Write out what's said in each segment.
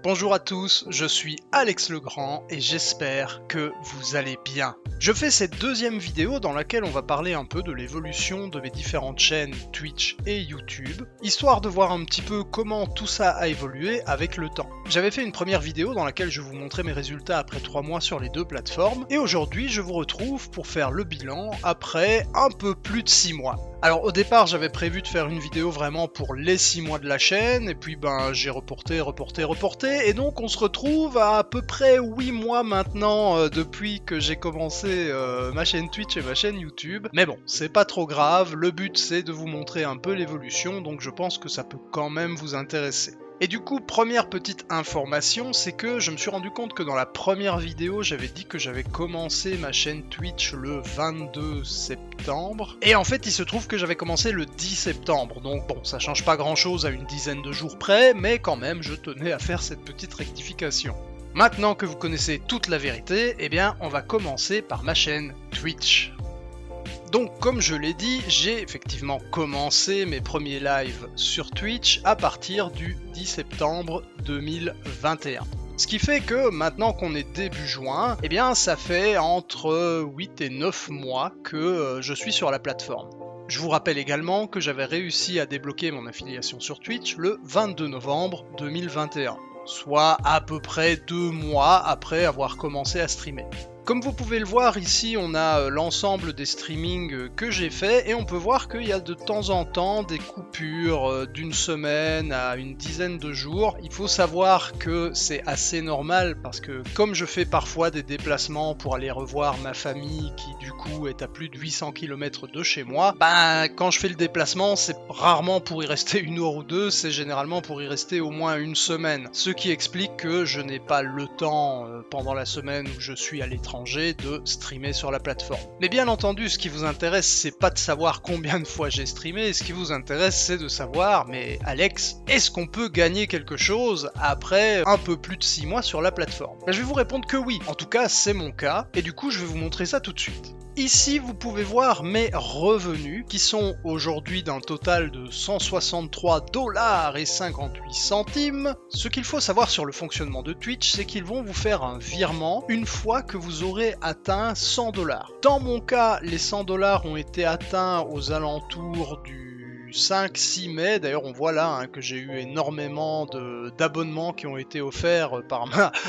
Bonjour à tous, je suis Alex Legrand et j'espère que vous allez bien. Je fais cette deuxième vidéo dans laquelle on va parler un peu de l'évolution de mes différentes chaînes Twitch et YouTube, histoire de voir un petit peu comment tout ça a évolué avec le temps. J'avais fait une première vidéo dans laquelle je vous montrais mes résultats après 3 mois sur les deux plateformes, et aujourd'hui je vous retrouve pour faire le bilan après un peu plus de 6 mois. Alors au départ j'avais prévu de faire une vidéo vraiment pour les 6 mois de la chaîne, et puis j'ai reporté, et donc on se retrouve à peu près 8 mois maintenant depuis que j'ai commencé ma chaîne Twitch et ma chaîne YouTube. Mais bon, c'est pas trop grave, le but c'est de vous montrer un peu l'évolution, donc je pense que ça peut quand même vous intéresser. Et du coup, première petite information, c'est que je me suis rendu compte que dans la première vidéo, j'avais dit que j'avais commencé ma chaîne Twitch le 22 septembre. Et en fait, il se trouve que j'avais commencé le 10 septembre. Donc bon, ça change pas grand chose à une dizaine de jours près, mais quand même, je tenais à faire cette petite rectification. Maintenant que vous connaissez toute la vérité, eh bien, on va commencer par ma chaîne Twitch. Donc comme je l'ai dit, j'ai effectivement commencé mes premiers lives sur Twitch à partir du 10 septembre 2021. Ce qui fait que maintenant qu'on est début juin, eh bien ça fait entre 8 et 9 mois que je suis sur la plateforme. Je vous rappelle également que j'avais réussi à débloquer mon affiliation sur Twitch le 22 novembre 2021, soit à peu près 2 mois après avoir commencé à streamer. Comme vous pouvez le voir ici, on a l'ensemble des streamings que j'ai fait et on peut voir qu'il y a de temps en temps des coupures d'une semaine à une dizaine de jours. Il faut savoir que c'est assez normal parce que comme je fais parfois des déplacements pour aller revoir ma famille qui du coup est à plus de 800 km de chez moi, quand je fais le déplacement, c'est rarement pour y rester 1 heure ou 2, c'est généralement pour y rester au moins 1 semaine. Ce qui explique que je n'ai pas le temps pendant la semaine où je suis à l'étranger de streamer sur la plateforme. Mais bien entendu, ce qui vous intéresse, c'est pas de savoir combien de fois j'ai streamé, ce qui vous intéresse, c'est de savoir, mais Alex, est-ce qu'on peut gagner quelque chose après un peu plus de 6 mois sur la plateforme? Je vais vous répondre que oui, en tout cas c'est mon cas, et du coup je vais vous montrer ça tout de suite. Ici, vous pouvez voir mes revenus qui sont aujourd'hui d'un total de 163,58 $. Ce qu'il faut savoir sur le fonctionnement de Twitch, c'est qu'ils vont vous faire un virement une fois que vous aurez atteint 100 $. Dans mon cas, les 100 $ ont été atteints aux alentours du 5-6 mai, d'ailleurs on voit là que j'ai eu énormément d'abonnements qui ont été offerts par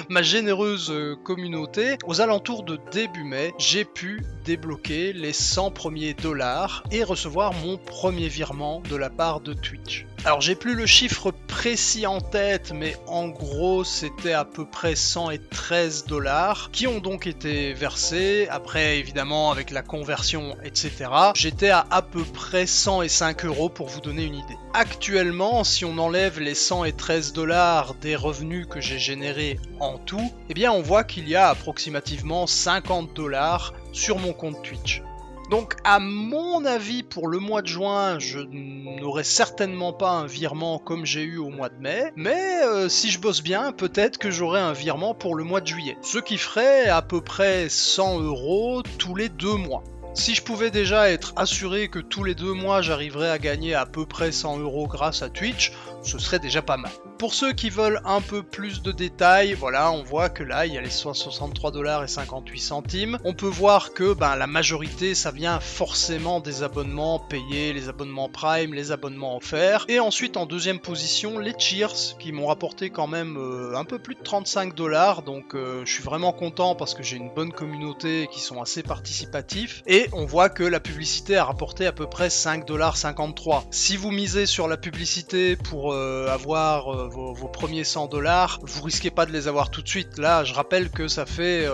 ma généreuse communauté. Aux alentours de début mai, j'ai pu débloquer les 100 premiers dollars et recevoir mon premier virement de la part de Twitch. Alors j'ai plus le chiffre précis en tête, mais en gros c'était à peu près 113 $ qui ont donc été versés. Après évidemment avec la conversion etc, j'étais à peu près 105 € pour vous donner une idée. Actuellement, si on enlève les 113 $ des revenus que j'ai générés en tout, eh bien on voit qu'il y a approximativement 50 $ sur mon compte Twitch. Donc à mon avis pour le mois de juin, je n'aurai certainement pas un virement comme j'ai eu au mois de mai, mais si je bosse bien, peut-être que j'aurai un virement pour le mois de juillet, ce qui ferait à peu près 100 € tous les 2 mois. Si je pouvais déjà être assuré que tous les 2 mois j'arriverais à gagner à peu près 100 € grâce à Twitch, ce serait déjà pas mal. Pour ceux qui veulent un peu plus de détails, voilà, on voit que là, il y a les 63,58 $. On peut voir que la majorité, ça vient forcément des abonnements payés, les abonnements Prime, les abonnements offerts. Et ensuite, en deuxième position, les Cheers, qui m'ont rapporté quand même un peu plus de 35 $. Donc, je suis vraiment content parce que j'ai une bonne communauté qui sont assez participatifs. Et on voit que la publicité a rapporté à peu près 5,53 $. Si vous misez sur la publicité pour avoir vos premiers 100 $, vous risquez pas de les avoir tout de suite. Là, je rappelle que ça fait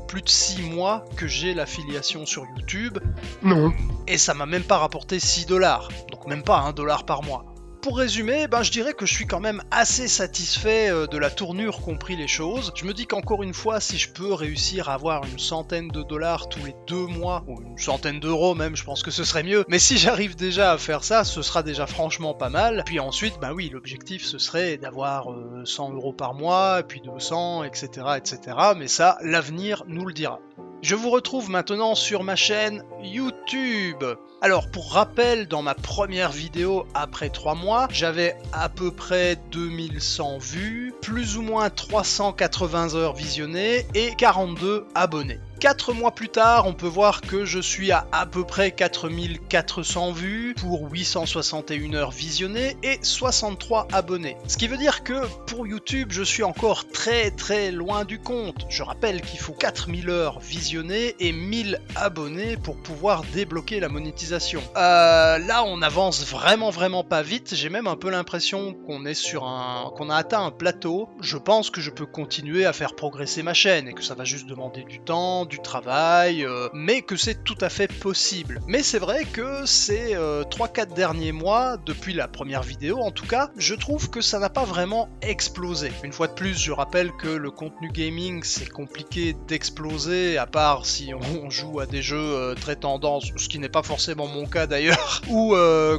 plus de 6 mois que j'ai l'affiliation sur YouTube. Non. Et ça m'a même pas rapporté 6 $, donc même pas 1 $ par mois. Pour résumer, je dirais que je suis quand même assez satisfait de la tournure qu'ont pris les choses. Je me dis qu'encore une fois, si je peux réussir à avoir une centaine de $ tous les 2 mois, ou une centaine d'euros même, je pense que ce serait mieux. Mais si j'arrive déjà à faire ça, ce sera déjà franchement pas mal. Puis ensuite, oui, l'objectif ce serait d'avoir 100 € par mois, puis 200, etc., etc. Mais ça, l'avenir nous le dira. Je vous retrouve maintenant sur ma chaîne YouTube. Alors pour rappel, dans ma première vidéo après 3 mois, j'avais à peu près 2100 vues, plus ou moins 380 heures visionnées et 42 abonnés. 4 mois plus tard, on peut voir que je suis à peu près 4400 vues pour 861 heures visionnées et 63 abonnés. Ce qui veut dire que pour YouTube, je suis encore très loin du compte. Je rappelle qu'il faut 4000 heures visionnées et 1000 abonnés pour pouvoir débloquer la monétisation. Là, on avance vraiment pas vite. J'ai même un peu l'impression qu'on a atteint un plateau. Je pense que je peux continuer à faire progresser ma chaîne et que ça va juste demander du temps, du travail, mais que c'est tout à fait possible. Mais c'est vrai que ces 3-4 derniers mois, depuis la première vidéo en tout cas, je trouve que ça n'a pas vraiment explosé. Une fois de plus, je rappelle que le contenu gaming, c'est compliqué d'exploser, à part si on joue à des jeux très tendance, ce qui n'est pas forcément mon cas d'ailleurs, ou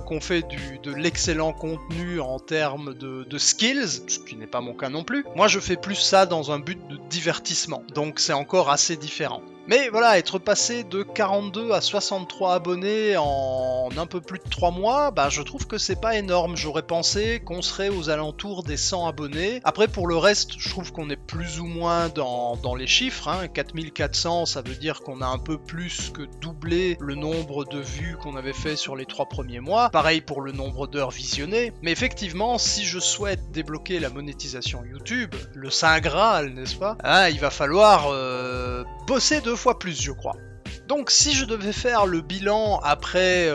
qu'on fait de l'excellent contenu en termes de skills, ce qui n'est pas mon cas non plus. Moi, je fais plus ça dans un but de divertissement, donc c'est encore assez différent. Mais voilà, être passé de 42 à 63 abonnés en un peu plus de 3 mois, bah je trouve que c'est pas énorme. J'aurais pensé qu'on serait aux alentours des 100 abonnés. Après pour le reste, je trouve qu'on est plus ou moins dans les chiffres. 4400, ça veut dire qu'on a un peu plus que doublé le nombre de vues qu'on avait fait sur les 3 premiers mois. Pareil pour le nombre d'heures visionnées. Mais effectivement, si je souhaite débloquer la monétisation YouTube, le Saint Graal, n'est-ce pas, il va falloir bosser 2 fois plus, je crois. Donc si je devais faire le bilan après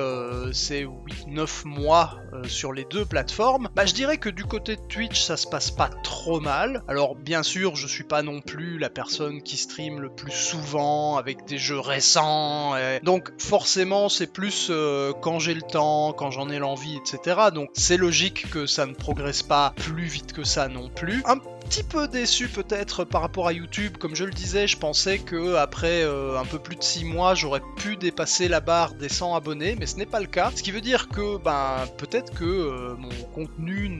ces 8-9 mois sur les deux plateformes, bah je dirais que du côté de Twitch ça se passe pas trop mal. Alors bien sûr je suis pas non plus la personne qui stream le plus souvent avec des jeux récents, donc forcément c'est plus quand j'ai le temps, quand j'en ai l'envie, etc. Donc c'est logique que ça ne progresse pas plus vite que ça non plus. Un petit peu déçu peut-être par rapport à YouTube, comme je le disais, je pensais que après un peu plus de 6 mois j'aurais pu dépasser la barre des 100 abonnés, mais ce n'est pas le cas, ce qui veut dire que peut-être que mon contenu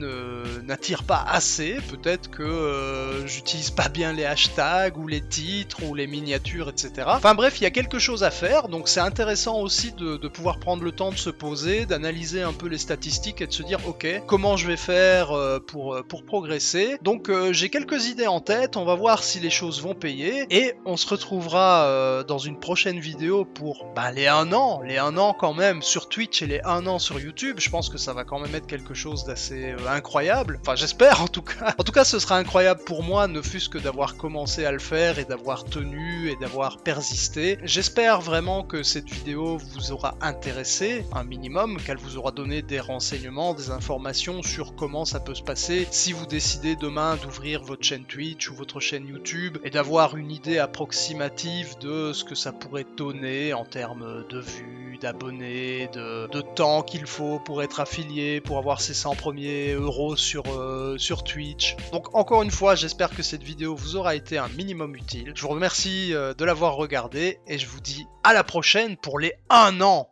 n'attire pas assez, peut-être que j'utilise pas bien les hashtags ou les titres ou les miniatures, etc. Enfin bref, il y a quelque chose à faire, donc c'est intéressant aussi de pouvoir prendre le temps de se poser, d'analyser un peu les statistiques et de se dire ok, comment je vais faire pour progresser. Donc j'ai quelques idées en tête, on va voir si les choses vont payer et on se retrouvera dans une prochaine vidéo pour les 1 an quand même sur Twitch et les 1 an sur YouTube. Je pense que ça va quand même être quelque chose d'assez incroyable, enfin j'espère en tout cas. En tout cas ce sera incroyable pour moi, ne fût-ce que d'avoir commencé à le faire et d'avoir tenu et d'avoir persisté. J'espère vraiment que cette vidéo vous aura intéressé un minimum, qu'elle vous aura donné des renseignements, des informations sur comment ça peut se passer si vous décidez demain d'ouvrir votre chaîne Twitch ou votre chaîne YouTube et d'avoir une idée approximative de ce que ça pourrait donner en termes de vues, d'abonnés, de temps qu'il faut pour être affilié, pour avoir ses 100 premiers euros sur Twitch. Donc encore une fois, j'espère que cette vidéo vous aura été un minimum utile. Je vous remercie de l'avoir regardé et je vous dis à la prochaine pour les 1 an.